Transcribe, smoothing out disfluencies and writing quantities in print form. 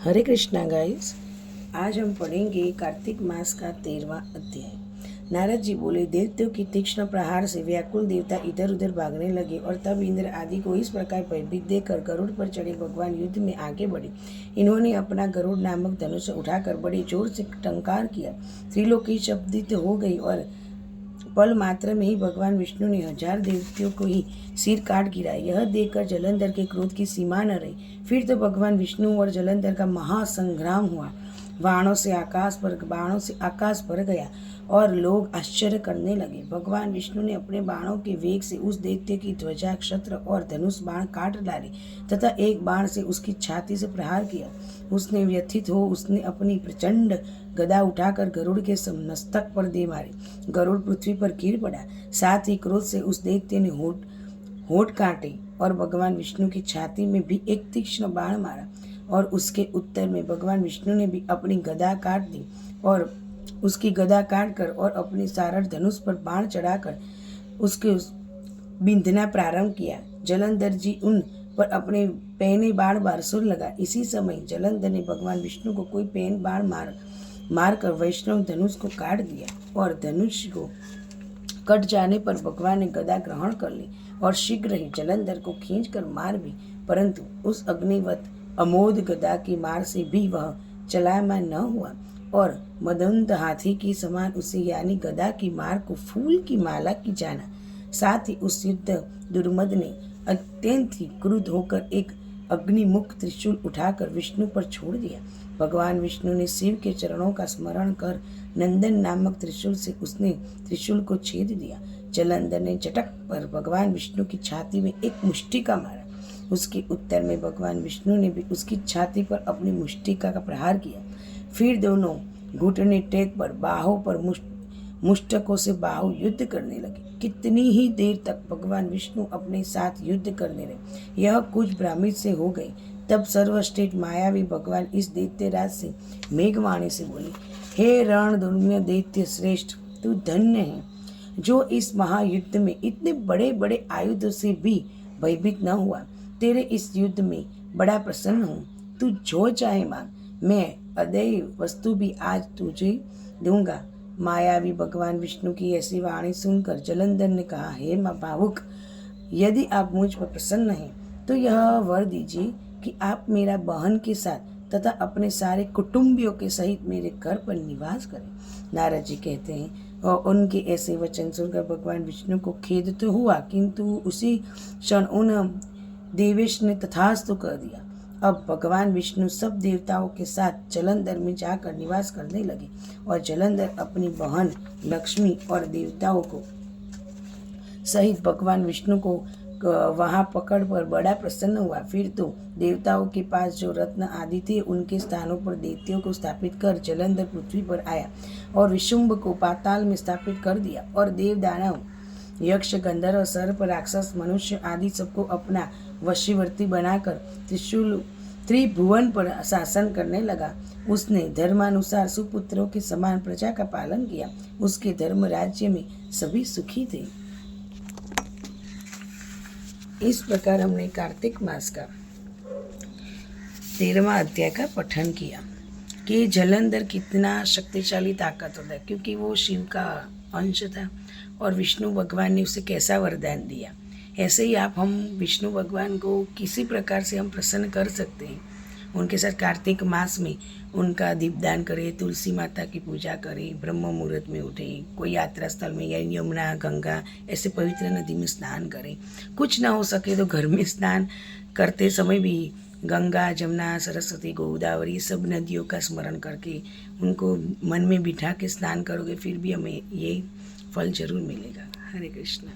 हरे Krishna guys. आज हम पढ़ेंगे कार्तिक मास का 13वां अध्याय। नारद जी बोले, दैत्यों की तीक्ष्ण प्रहार से व्याकुल देवता इधर उधर भागने लगे और तब इंद्र आदि को इस प्रकार भयभीत देखकर गरुड़ पर चढ़े भगवान युद्ध में आगे बढ़े। इन्होंने अपना गरुड़ नामक धनुष उठाकर बड़े जोर से टंकार किया। त्रिलोकी शब्दित हो गई और पल मात्र में ही भगवान विष्णु ने 1000 देवतियों को ही सिर काट गिराया। यह देखकर जलंधर के क्रोध की सीमा न रही। फिर तो भगवान विष्णु और जलंधर का महासंग्राम हुआ। बाणों से आकाश भर गया और लोग आश्चर्य करने लगे। भगवान विष्णु ने अपने बाणों के वेग से उस दैत्य की ध्वजा, क्षत्र और धनुष बाण काट डाले तथा एक बाण से उसकी छाती से प्रहार किया। उसने व्यथित हो उसने अपनी प्रचंड गदा उठाकर गरुड़ के मस्तक पर दे मारी। गरुड़ पृथ्वी पर गिर पड़ा। साथ ही क्रोध से उस दैत्य ने होठ काटे और भगवान विष्णु की छाती में भी एक तीक्ष्ण बाण मारा और उसके उत्तर में भगवान विष्णु ने भी अपनी गदा काट दी और उसकी गदा काटकर और अपनी सारथ धनुष पर बाण चढ़ाकर उसके बिंधना प्रारंभ किया। जलंधर जी उन पर अपने पैने बाण बरसने लगा। इसी समय जलंधर ने भगवान विष्णु को कोई पैन बाण मारकर वैष्णव धनुष को काट दिया और धनुष को कट जाने पर भगवान ने गदा ग्रहण कर ली और शीघ्र ही जलंधर को खींचकर मार भी, परंतु उस अग्निवत अमोद गदा की मार से भी वह चलायमान न हुआ और मदंत हाथी की समान उसे यानी गदा की मार को फूल की माला की जाना। साथ ही उस युद्ध दुर्मद ने अत्यंत ही क्रुद्ध होकर एक अग्निमुख त्रिशूल उठाकर विष्णु पर छोड़ दिया। भगवान विष्णु ने शिव के चरणों का स्मरण कर नंदन नामक त्रिशूल से उसने त्रिशूल को छेद दिया। जलंधर ने झटक पर भगवान विष्णु की छाती में एक मुष्टिका मारा। उसके उत्तर में भगवान विष्णु ने भी उसकी छाती पर अपनी मुष्टिका का प्रहार किया। फिर दोनों घुटने टेक पर बाहों पर मुष्टकों से बाहु युद्ध करने लगे। कितनी ही देर तक भगवान विष्णु अपने साथ युद्ध करने रहे। यह कुछ भ्रमित से हो गई। तब सर्वश्रेष्ठ मायावी भगवान इस दैत्यराज से मेघवाणी से बोले, हे रणधुम्य दैत्य श्रेष्ठ, तू धन्य है जो इस महायुद्ध में इतने बड़े बड़े आयुधों से भी भयभीत न हुआ। तेरे इस युद्ध में बड़ा प्रसन्न हूँ। तू जो चाहे मांग, मैं अदेय वस्तु भी आज तुझे दूंगा। मायावी भगवान विष्णु की ऐसी वाणी सुनकर जलंधर ने कहा, हे भावुक, यदि आप मुझ पर प्रसन्न हैं तो यह वर दीजिए कि आप मेरा बहन के साथ तथा अपने सारे कुटुंबियों के सहित मेरे घर पर निवास करें। नारद जी कहते हैं, और उनके ऐसे वचन सुनकर भगवान विष्णु को खेद तो हुआ, किंतु उसी क्षण उन देवेश ने तथास्तु कर दिया। अब भगवान विष्णु सब देवताओं के साथ जलंधर में जाकर निवास करने लगे और जलंधर अपनी बहन लक्ष्मी और देवताओं को सहित भगवान विष्णु को वहां पकड़ पर बड़ा प्रसन्न हुआ। फिर तो देवताओं के पास जो रत्न आदि थे उनके स्थानों पर दैत्यों को स्थापित कर जलंधर पृथ्वी पर आया और विशुंभ को पाताल में स्थापित कर दिया और देव दानव यक्ष गंधर्व सर्प राक्षस मनुष्य आदि सबको अपना वशीवर्ती बनाकर त्रिभुवन पर शासन करने लगा। उसने धर्मानुसार सुपुत्रों के समान प्रजा का पालन किया। उसके धर्म राज्य में सभी सुखी थे। इस प्रकार हमने कार्तिक मास का 13वां अध्याय का पठन किया कि जलंधर कितना शक्तिशाली ताकत होता है, क्योंकि वो शिव का अंश था और विष्णु भगवान ने उसे कैसा वरदान दिया। ऐसे ही हम विष्णु भगवान को किसी प्रकार से हम प्रसन्न कर सकते हैं। उनके साथ कार्तिक मास में उनका दीपदान करें, तुलसी माता की पूजा करें, ब्रह्म मुहूर्त में उठें, कोई यात्रा स्थल में या यमुना गंगा ऐसे पवित्र नदी में स्नान करें। कुछ ना हो सके तो घर में स्नान करते समय भी गंगा, जमुना, सरस्वती, गोदावरी सब नदियों का स्मरण करके उनको मन में बिठा के स्नान करोगे, फिर भी हमें ये फल जरूर मिलेगा। हरे कृष्ण।